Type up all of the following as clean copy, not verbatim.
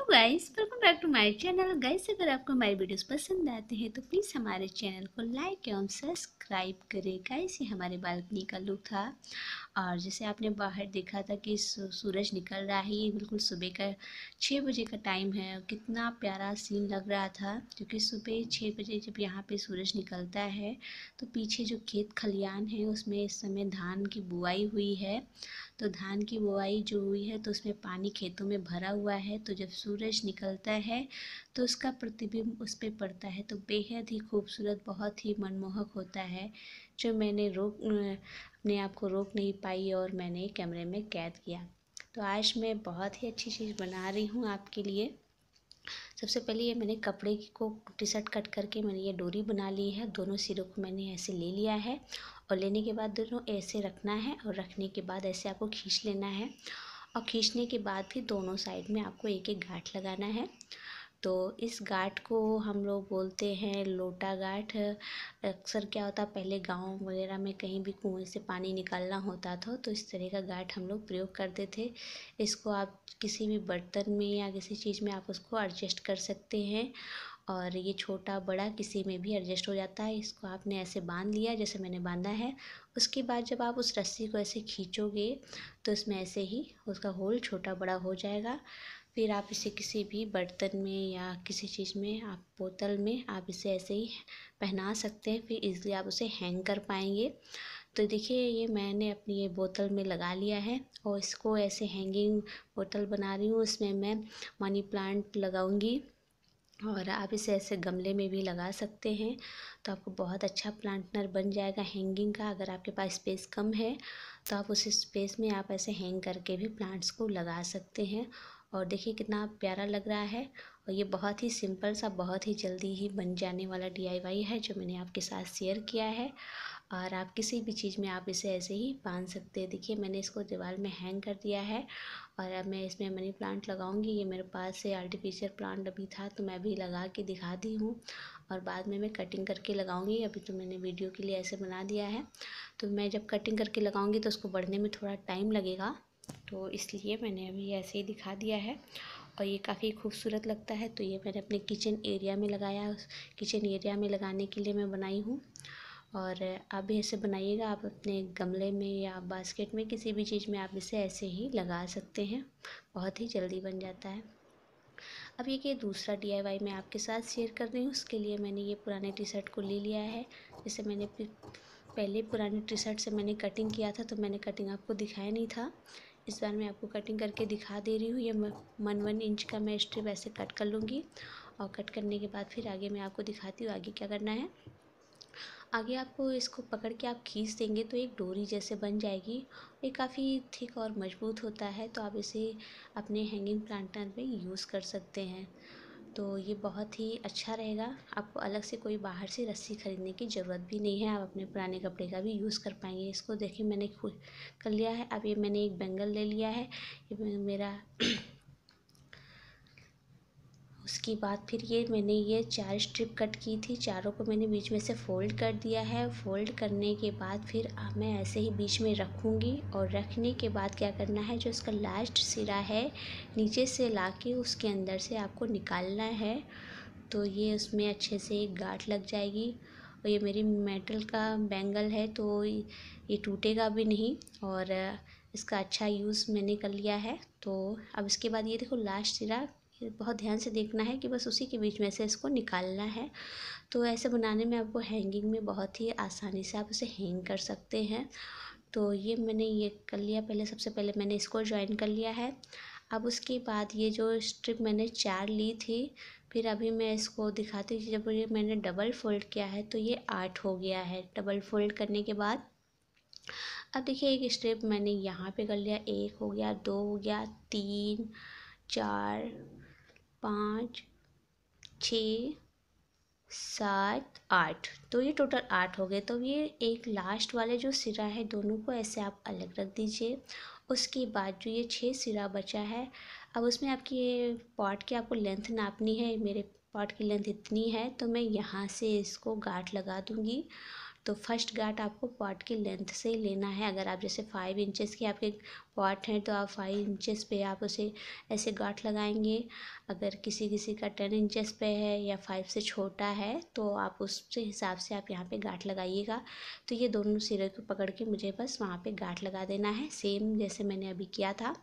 Hello guys, welcome back to my channel. Guys, अगर आपको हमारी वीडियोस पसंद आते हैं तो प्लीज़ हमारे चैनल को लाइक एवं सब्सक्राइब करें। गाइस, ये हमारे बालकनी का लुक था और जैसे आपने बाहर देखा था कि सूरज निकल रहा है। ये बिल्कुल सुबह का 6 बजे का टाइम है और कितना प्यारा सीन लग रहा था, क्योंकि सुबह 6 बजे जब यहाँ पे सूरज निकलता है तो पीछे जो खेत खलियान है उसमें इस समय धान की बुआई हुई है। तो धान की बुआई जो हुई है तो उसमें पानी खेतों में भरा हुआ है, तो जब सूरज निकलता है तो उसका प्रतिबिंब उस पर पड़ता है तो बेहद ही खूबसूरत, बहुत ही मनमोहक होता है, जो मैंने अपने आप को रोक नहीं पाई और मैंने कैमरे में कैद किया। तो आज मैं बहुत ही अच्छी चीज़ बना रही हूँ आपके लिए। सबसे पहले ये मैंने कपड़े को टी शर्ट कट करके मैंने ये डोरी बना ली है। दोनों सिरों को मैंने ऐसे ले लिया है और लेने के बाद दोनों ऐसे रखना है और रखने के बाद ऐसे आपको खींच लेना है और खींचने के बाद भी दोनों साइड में आपको एक एक गांठ लगाना है। तो इस गांठ को हम लोग बोलते हैं लोटा गांठ। अक्सर क्या होता, पहले गांव वगैरह में कहीं भी कुएं से पानी निकालना होता था तो इस तरह का गांठ हम लोग प्रयोग करते थे। इसको आप किसी भी बर्तन में या किसी चीज़ में आप उसको एडजस्ट कर सकते हैं और ये छोटा बड़ा किसी में भी एडजस्ट हो जाता है। इसको आपने ऐसे बांध लिया जैसे मैंने बांधा है। उसके बाद जब आप उस रस्सी को ऐसे खींचोगे तो इसमें ऐसे ही उसका होल छोटा बड़ा हो जाएगा। फिर आप इसे किसी भी बर्तन में या किसी चीज़ में, आप बोतल में आप इसे ऐसे ही पहना सकते हैं। फिर इजीली आप उसे हैंग कर पाएंगे। तो देखिए, ये मैंने अपनी ये बोतल में लगा लिया है और इसको ऐसे हैंगिंग बोतल बना रही हूँ। इसमें मैं मनी प्लांट लगाऊंगी और आप इसे ऐसे गमले में भी लगा सकते हैं तो आपको बहुत अच्छा प्लांटनर बन जाएगा हैंगिंग का। अगर आपके पास स्पेस कम है तो आप उस स्पेस में आप ऐसे हैंग करके भी प्लांट्स को लगा सकते हैं। और देखिए कितना प्यारा लग रहा है। और ये बहुत ही सिंपल सा, बहुत ही जल्दी ही बन जाने वाला DIY है जो मैंने आपके साथ शेयर किया है। और आप किसी भी चीज़ में आप इसे ऐसे ही बांध सकते हैं। देखिए, मैंने इसको दीवार में हैंग कर दिया है और अब मैं इसमें मनी प्लांट लगाऊंगी। ये मेरे पास से आर्टिफिशियल प्लांट अभी था तो मैं अभी लगा के दिखा दी हूँ और बाद में मैं कटिंग करके लगाऊंगी। अभी तो मैंने वीडियो के लिए ऐसे बना दिया है, तो मैं जब कटिंग करके लगाऊंगी तो उसको बढ़ने में थोड़ा टाइम लगेगा, तो इसलिए मैंने अभी ऐसे ही दिखा दिया है। और ये काफ़ी खूबसूरत लगता है। तो ये मैंने अपने किचन एरिया में लगाया। किचन एरिया में लगाने के लिए मैं बनाई हूँ और आप भी ऐसे बनाइएगा। आप अपने गमले में या बास्केट में किसी भी चीज़ में आप इसे ऐसे ही लगा सकते हैं, बहुत ही जल्दी बन जाता है। अब ये दूसरा DIY मैं आपके साथ शेयर कर रही हूँ। उसके लिए मैंने ये पुराने टी शर्ट को ले लिया है। जैसे मैंने पहले पुराने टी शर्ट से मैंने कटिंग किया था तो मैंने कटिंग आपको दिखाया नहीं था। इस बार मैं आपको कटिंग करके दिखा दे रही हूँ। ये 1 इंच का मैं स्ट्रिप ऐसे कट कर लूँगी और कट करने के बाद फिर आगे मैं आपको दिखाती हूँ आगे क्या करना है। आगे आपको इसको पकड़ के आप खींच देंगे तो एक डोरी जैसे बन जाएगी। ये काफ़ी थिक और मजबूत होता है, तो आप इसे अपने हैंगिंग प्लांटर में यूज़ कर सकते हैं। तो ये बहुत ही अच्छा रहेगा। आपको अलग से कोई बाहर से रस्सी ख़रीदने की ज़रूरत भी नहीं है। आप अपने पुराने कपड़े का भी यूज़ कर पाएंगे। इसको देखिए मैंने खुद कर लिया है। अब ये मैंने एक बैंगल ले लिया है। ये मेरा उसके बाद फिर ये मैंने ये 4 स्ट्रिप कट की थी, चारों को मैंने बीच में से फ़ोल्ड कर दिया है। फ़ोल्ड करने के बाद फिर मैं ऐसे ही बीच में रखूँगी और रखने के बाद क्या करना है, जो इसका लास्ट सिरा है नीचे से लाके उसके अंदर से आपको निकालना है। तो ये उसमें अच्छे से एक गांठ लग जाएगी। और ये मेरी मेटल का बैंगल है तो ये टूटेगा भी नहीं और इसका अच्छा यूज़ मैंने कर लिया है। तो अब इसके बाद ये देखो लास्ट सिरा, बहुत ध्यान से देखना है कि बस उसी के बीच में से इसको निकालना है। तो ऐसे बनाने में आपको हैंगिंग में बहुत ही आसानी से आप इसे हैंग कर सकते हैं। तो ये मैंने ये कर लिया। पहले सबसे पहले मैंने इसको ज्वाइन कर लिया है। अब उसके बाद ये जो स्ट्रिप मैंने 4 ली थी, फिर अभी मैं इसको दिखाती हूँ। जब ये मैंने डबल फोल्ड किया है तो ये 8 हो गया है। डबल फोल्ड करने के बाद अब देखिए एक स्ट्रिप मैंने यहाँ पे कर लिया। 1 हो गया, 2 हो गया, 3, 4, 5, 6, 7, 8। तो ये टोटल 8 हो गए। तो ये एक लास्ट वाले जो सिरा है दोनों को ऐसे आप अलग रख दीजिए। उसके बाद जो ये 6 सिरा बचा है, अब उसमें आपकी ये पॉट की आपको लेंथ नापनी है। मेरे पॉट की लेंथ इतनी है तो मैं यहाँ से इसको गांठ लगा दूँगी। तो फर्स्ट गांठ आपको पॉट की लेंथ से लेना है। अगर आप जैसे 5 इंचेस के आपके पॉट हैं तो आप 5 इंचेस पे आप उसे ऐसे गांठ लगाएंगे। अगर किसी किसी का 10 इंचेस पे है या 5 से छोटा है तो आप उसके हिसाब से आप यहाँ पे गांठ लगाइएगा। तो ये दोनों सिरे को पकड़ के मुझे बस वहाँ पे गांठ लगा देना है, सेम जैसे मैंने अभी किया था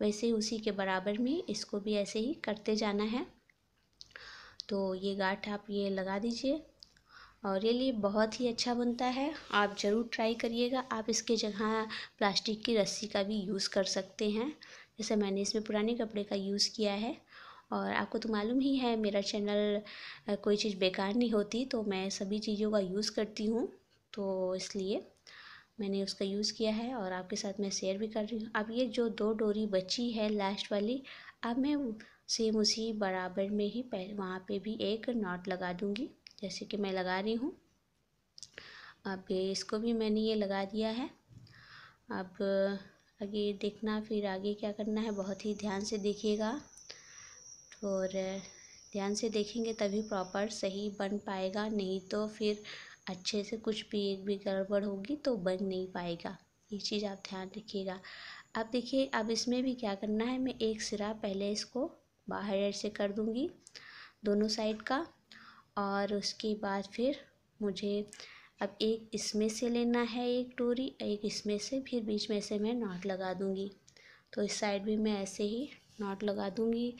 वैसे ही उसी के बराबर में इसको भी ऐसे ही करते जाना है। तो ये गांठ आप ये लगा दीजिए और ये लिए बहुत ही अच्छा बनता है, आप ज़रूर ट्राई करिएगा। आप इसके जगह प्लास्टिक की रस्सी का भी यूज़ कर सकते हैं, जैसे मैंने इसमें पुराने कपड़े का यूज़ किया है। और आपको तो मालूम ही है मेरा चैनल कोई चीज़ बेकार नहीं होती, तो मैं सभी चीज़ों का यूज़ करती हूँ, तो इसलिए मैंने उसका यूज़ किया है और आपके साथ मैं शेयर भी कर रही हूँ। अब ये जो 2 डोरी बची है लास्ट वाली, अब मैं सेम उसी बराबर में ही वहाँ पे भी एक नॉट लगा दूँगी जैसे कि मैं लगा रही हूँ। अब इसको भी मैंने ये लगा दिया है। अब आगे देखना फिर आगे क्या करना है, बहुत ही ध्यान से देखिएगा और ध्यान से देखेंगे तभी प्रॉपर सही बन पाएगा, नहीं तो फिर अच्छे से कुछ भी एक भी गड़बड़ होगी तो बन नहीं पाएगा। ये चीज़ आप ध्यान रखिएगा। अब देखिए अब इसमें भी क्या करना है, मैं एक सिरा पहले इसको बाहर से कर दूँगी दोनों साइड का, और उसके बाद फिर मुझे अब एक इसमें से लेना है एक डोरी, एक इसमें से, फिर बीच में से मैं नॉट लगा दूँगी। तो इस साइड भी मैं ऐसे ही नॉट लगा दूँगी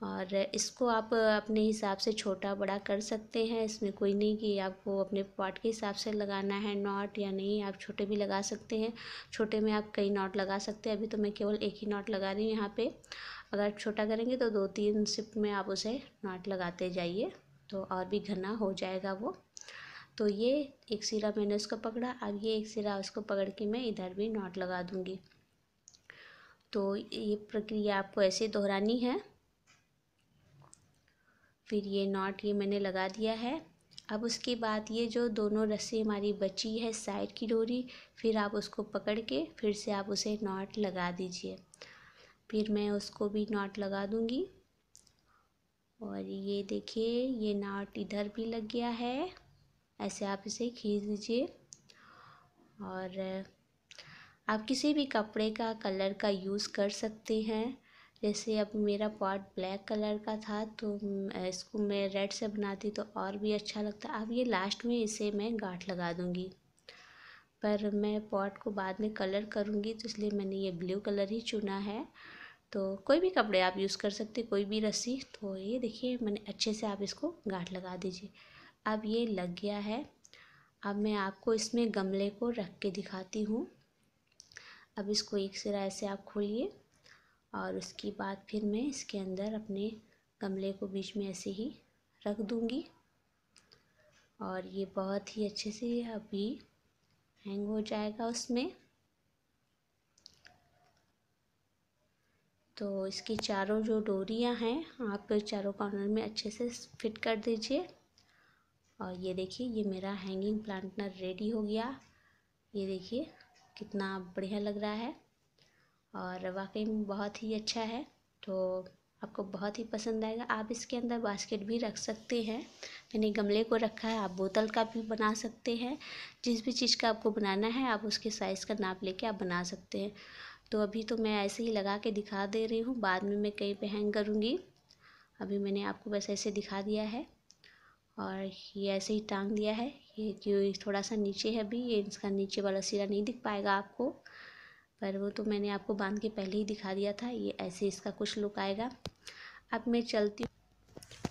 और इसको आप अपने हिसाब से छोटा बड़ा कर सकते हैं। इसमें कोई नहीं कि आपको अपने पॉट के हिसाब से लगाना है नॉट या नहीं, आप छोटे भी लगा सकते हैं। छोटे में आप कई नॉट लगा सकते हैं। अभी तो मैं केवल एक ही नॉट लगा रही हूँ यहाँ पे। अगर छोटा करेंगे तो 2-3 सिप में आप उसे नॉट लगाते जाइए तो और भी घना हो जाएगा वो। तो ये एक सिरा मैंने उसको पकड़ा, अब ये एक सिरा उसको पकड़ के मैं इधर भी नॉट लगा दूँगी। तो ये प्रक्रिया आपको ऐसे दोहरानी है। फिर ये नॉट ये मैंने लगा दिया है। अब उसके बाद ये जो दोनों रस्सी हमारी बची है साइड की डोरी, फिर आप उसको पकड़ के फिर से आप उसे नॉट लगा दीजिए। फिर मैं उसको भी नॉट लगा दूँगी और ये देखिए ये नॉट इधर भी लग गया है। ऐसे आप इसे खींच दीजिए और आप किसी भी कपड़े का कलर का यूज़ कर सकते हैं। जैसे अब मेरा पॉट ब्लैक कलर का था तो इसको मैं रेड से बनाती तो और भी अच्छा लगता। अब ये लास्ट में इसे मैं गांठ लगा दूँगी, पर मैं पॉट को बाद में कलर करूँगी तो इसलिए मैंने ये ब्लू कलर ही चुना है। तो कोई भी कपड़े आप यूज़ कर सकते, कोई भी रस्सी। तो ये देखिए मैंने अच्छे से आप इसको गांठ लगा दीजिए। अब ये लग गया है। अब मैं आपको इसमें गमले को रख के दिखाती हूँ। अब इसको एक सिरा ऐसे आप खोलिए और उसके बाद फिर मैं इसके अंदर अपने गमले को बीच में ऐसे ही रख दूँगी और ये बहुत ही अच्छे से अभी हैंग हो जाएगा उसमें। तो इसकी चारों जो डोरियां हैं आप चारों कॉर्नर में अच्छे से फिट कर दीजिए। और ये देखिए ये मेरा हैंगिंग प्लांटर रेडी हो गया। ये देखिए कितना बढ़िया लग रहा है और वाकई में बहुत ही अच्छा है। तो आपको बहुत ही पसंद आएगा। आप इसके अंदर बास्केट भी रख सकते हैं, मैंने गमले को रखा है। आप बोतल का भी बना सकते हैं, जिस भी चीज़ का आपको बनाना है आप उसके साइज़ का नाप लेके आप बना सकते हैं। तो अभी तो मैं ऐसे ही लगा के दिखा दे रही हूँ, बाद में मैं कहीं पे हैंग करूँगी। अभी मैंने आपको बस ऐसे दिखा दिया है और ये ऐसे ही टांग दिया है। ये क्यों थोड़ा सा नीचे है, अभी ये इसका नीचे वाला सिरा नहीं दिख पाएगा आपको, पर वो तो मैंने आपको बांध के पहले ही दिखा दिया था। ये ऐसे इसका कुछ लुक आएगा। अब मैं चलती हूँ।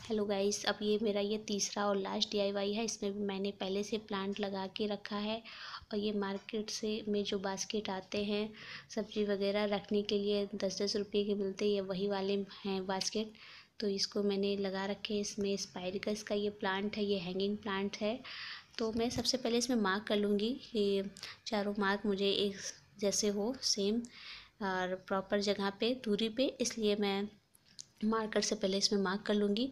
हेलो गाइस, अब ये मेरा ये तीसरा और लास्ट DIY है। इसमें भी मैंने पहले से प्लांट लगा के रखा है और ये मार्केट से में जो बास्केट आते हैं सब्ज़ी वगैरह रखने के लिए 10-10 रुपये के मिलते हैं, ये वही वाले हैं बास्केट। तो इसको मैंने लगा रखे। इसमें स्पाइरकस का ये प्लांट है, ये हैंगिंग प्लांट है। तो मैं सबसे पहले इसमें मार्क कर लूँगी कि चारों मार्क मुझे एक जैसे हो, सेम और प्रॉपर जगह पे दूरी पे, इसलिए मैं मार्कर से पहले इसमें मार्क कर लूँगी।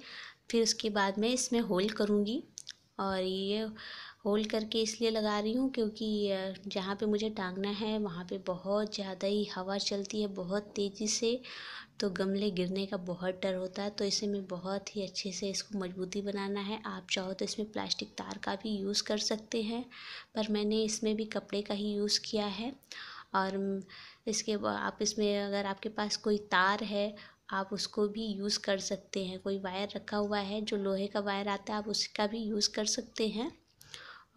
फिर उसके बाद मैं इसमें होल करूँगी और ये होल करके इसलिए लगा रही हूँ क्योंकि जहाँ पे मुझे टांगना है वहाँ पे बहुत ज़्यादा ही हवा चलती है, बहुत तेज़ी से। तो गमले गिरने का बहुत डर होता है। तो इसे मैं बहुत ही अच्छे से इसको मजबूती बनाना है। आप चाहो तो इसमें प्लास्टिक तार का भी यूज़ कर सकते हैं, पर मैंने इसमें भी कपड़े का ही यूज़ किया है। और इसके बाद आप इसमें अगर आपके पास कोई तार है, आप उसको भी यूज़ कर सकते हैं। कोई वायर रखा हुआ है जो लोहे का वायर आता है, आप उसका भी यूज़ कर सकते हैं।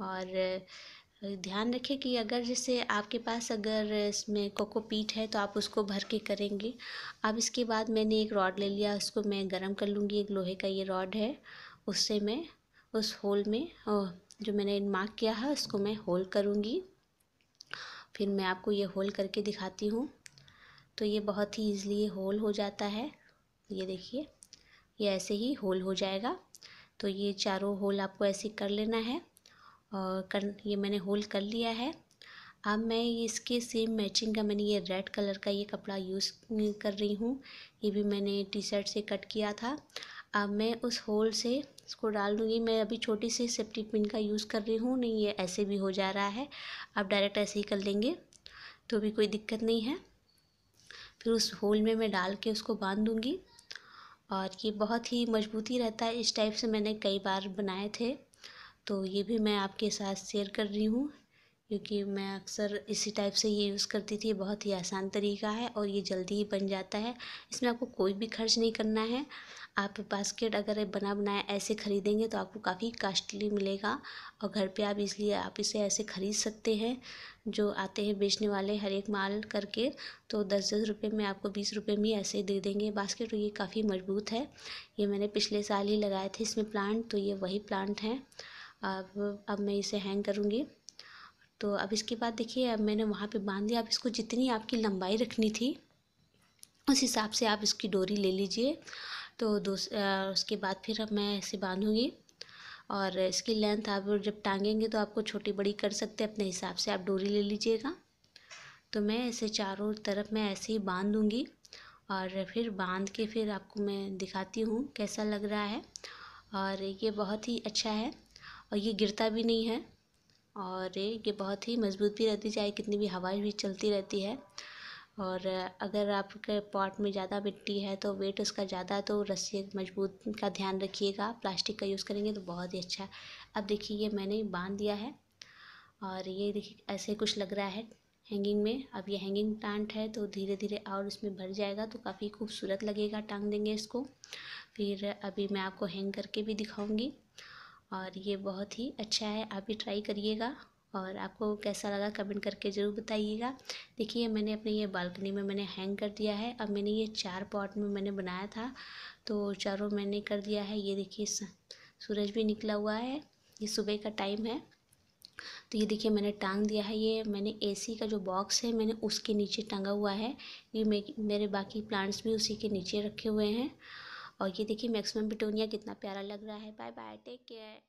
और ध्यान रखें कि अगर जैसे आपके पास अगर इसमें कोकोपीट है तो आप उसको भर के करेंगे। अब इसके बाद मैंने एक रॉड ले लिया, उसको मैं गरम कर लूँगी। एक लोहे का ये रॉड है, उससे मैं उस होल में जो मैंने मार्क किया है उसको मैं होल करूँगी। फिर मैं आपको ये होल करके दिखाती हूँ। तो ये बहुत ही ईज़िली होल हो जाता है। ये देखिए, ये ऐसे ही होल हो जाएगा। तो ये चारों होल आपको ऐसे कर लेना है। और ये मैंने होल कर लिया है। अब मैं इसके सेम मैचिंग का मैंने ये रेड कलर का ये कपड़ा यूज़ कर रही हूँ। ये भी मैंने टी शर्ट से कट किया था। अब मैं उस होल से इसको डाल दूँगी। मैं अभी छोटी सी सेफ्टी पिन का यूज़ कर रही हूँ, नहीं ये ऐसे भी हो जा रहा है। आप डायरेक्ट ऐसे ही कर लेंगे तो भी कोई दिक्कत नहीं है। फिर उस होल में मैं डाल के उसको बांध दूँगी। और ये बहुत ही मजबूती रहता है। इस टाइप से मैंने कई बार बनाए थे, तो ये भी मैं आपके साथ शेयर कर रही हूँ, क्योंकि मैं अक्सर इसी टाइप से ये यूज़ करती थी। बहुत ही आसान तरीका है और ये जल्दी ही बन जाता है। इसमें आपको कोई भी खर्च नहीं करना है। आप बास्केट अगर बना बनाया ऐसे ख़रीदेंगे तो आपको काफ़ी कॉस्टली मिलेगा, और घर पे आप इसलिए आप इसे ऐसे ख़रीद सकते हैं। जो आते हैं बेचने वाले हर एक माल करके, तो 10-10 रुपये में आपको 20 रुपये में ऐसे दे देंगे बास्केट। तो ये काफ़ी मजबूत है। ये मैंने पिछले साल ही लगाए थे इसमें प्लांट, तो ये वही प्लांट हैं। अब मैं इसे हैंग करूँगी। तो अब इसके बाद देखिए, अब मैंने वहाँ पे बांध दिया। अब इसको जितनी आपकी लंबाई रखनी थी उस हिसाब से आप इसकी डोरी ले लीजिए। तो उसके बाद फिर अब मैं ऐसे बांधूँगी। और इसकी लेंथ आप जब टांगेंगे तो आपको छोटी बड़ी कर सकते हैं, अपने हिसाब से आप डोरी ले लीजिएगा। तो मैं ऐसे चारों तरफ मैं ऐसे ही बांध दूँगी। और फिर बांध के फिर आपको मैं दिखाती हूँ कैसा लग रहा है। और ये बहुत ही अच्छा है और ये गिरता भी नहीं है। और ये बहुत ही मजबूत भी रहती, चाहे कितनी भी हवा भी चलती रहती है। और अगर आपके पॉट में ज़्यादा मिट्टी है तो वेट उसका ज़्यादा है, तो रस्सी मजबूत का ध्यान रखिएगा। प्लास्टिक का यूज़ करेंगे तो बहुत ही अच्छा है। अब देखिए, ये मैंने बांध दिया है और ये देखिए ऐसे कुछ लग रहा है हैंगिंग में। अब ये हैंगिंग प्लांट है तो धीरे धीरे और इसमें भर जाएगा, तो काफ़ी खूबसूरत लगेगा। टांग देंगे इसको। फिर अभी मैं आपको हैंग करके भी दिखाऊंगी। और ये बहुत ही अच्छा है, आप भी ट्राई करिएगा। और आपको कैसा लगा कमेंट करके ज़रूर बताइएगा। देखिए, मैंने अपने ये बालकनी में मैंने हैंग कर दिया है। अब मैंने ये 4 पॉट में मैंने बनाया था, तो चारों मैंने कर दिया है। ये देखिए, सूरज भी निकला हुआ है, ये सुबह का टाइम है। तो ये देखिए, मैंने टांग दिया है। ये मैंने एसी का जो बॉक्स है मैंने उसके नीचे टांगा हुआ है। ये मेरे बाकी प्लांट्स भी उसी के नीचे रखे हुए हैं। और ये देखिए, मैक्सिमम बिटोनिया कितना प्यारा लग रहा है। Bye bye, take care.